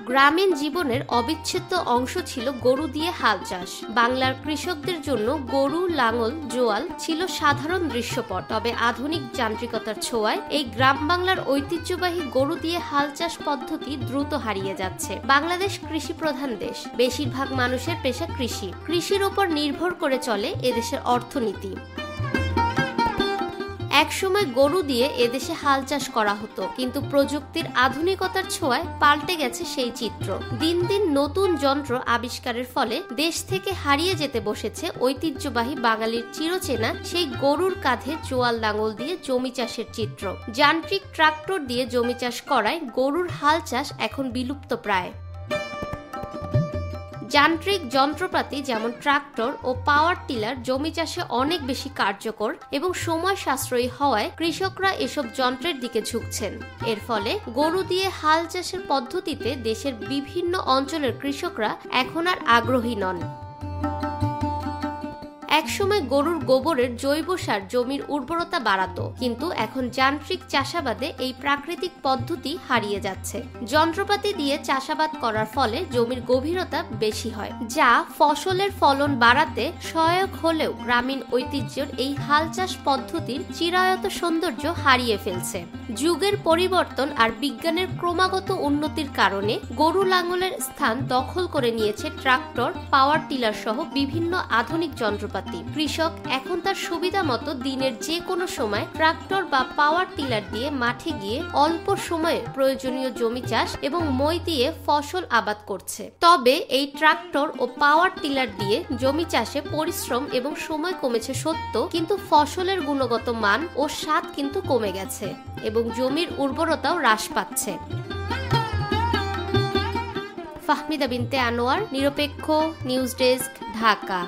গ্রামীণ জীবনের অবিচ্ছেদ্য অংশ ছিল গরু দিয়ে হাল চাষ। বাংলার কৃষকদের জন্য গরু, লাঙল, জোয়াল ছিল সাধারণ দৃশ্যপট। তবে আধুনিক যান্ত্রিকতার ছোঁয়ায় এই গ্রাম বাংলার ঐতিহ্যবাহী গরু দিয়ে হাল চাষ পদ্ধতি দ্রুত হারিয়ে যাচ্ছে। বাংলাদেশ কৃষি প্রধান দেশ, বেশিরভাগ মানুষের পেশা কৃষি। কৃষির উপর নির্ভর করে চলে এদেশের অর্থনীতি। একসময় গরু দিয়ে এদেশে হাল চাষ করা হতো, কিন্তু প্রযুক্তির আধুনিকতার ছোঁয়ায় পাল্টে গেছে সেই চিত্র। দিন দিন নতুন যন্ত্র আবিষ্কারের ফলে দেশ থেকে হারিয়ে যেতে বসেছে ঐতিহ্যবাহী বাঙালির চিরচেনা সেই গরুর কাঁধে চোয়াল লাঙল দিয়ে জমি চাষের চিত্র। যান্ত্রিক ট্রাক্টর দিয়ে জমি চাষ করায় গরুর হাল চাষ এখন বিলুপ্ত প্রায়। যান্ত্রিক যন্ত্রপাতি যেমন ট্রাক্টর ও পাওয়ার টিলার জমি চাষে অনেক বেশি কার্যকর এবং সময় সাশ্রয়ী হওয়ায় কৃষকরা এসব যন্ত্রের দিকে ঝুঁকছেন। এর ফলে গরু দিয়ে হাল চাষের পদ্ধতিতে দেশের বিভিন্ন অঞ্চলের কৃষকরা এখন আর আগ্রহী নন। একসময় গরুর গোবরের জৈব সার জমির উর্বরতা বাড়াতো, কিন্তু এখন যান্ত্রিক চাষাবাদে এই প্রাকৃতিক পদ্ধতি হারিয়ে যাচ্ছে। যন্ত্রপাতি দিয়ে চাষাবাদ করার ফলে জমির গভীরতা বেশি হয়, যা ফসলের ফলন বাড়াতে সহায়ক হলেও গ্রামীণ ঐতিহ্যের এই হাল চাষ পদ্ধতির চিরায়ত সৌন্দর্য হারিয়ে ফেলছে। যুগের পরিবর্তন আর বিজ্ঞানের ক্রমাগত উন্নতির কারণে গরু লাঙলের স্থান দখল করে নিয়েছে ট্রাক্টর, পাওয়ার টিলার সহ বিভিন্ন আধুনিক যন্ত্রপাতি। কৃষক এখন তার সুবিধা মতো দিনের যে কোনো সময় ট্রাক্টর বা পাওয়ার টিলার দিয়ে মাঠে গিয়ে অল্প সময়ে প্রয়োজনীয় জমি চাষ এবং মই দিয়ে ফসল আবাদ করছে। তবে এই ট্রাক্টর ও পাওয়ার টিলার দিয়ে জমি চাষে পরিশ্রম এবং সময় কমেছে সত্য, কিন্তু ফসলের গুণগত মান ও স্বাদ কিন্তু কমে গেছে এবং জমির উর্বরতাও হ্রাস পাচ্ছে। ফাহমিদা বিনতে আনোয়ার, নিরপেক্ষ নিউজ ডেস্ক, ঢাকা।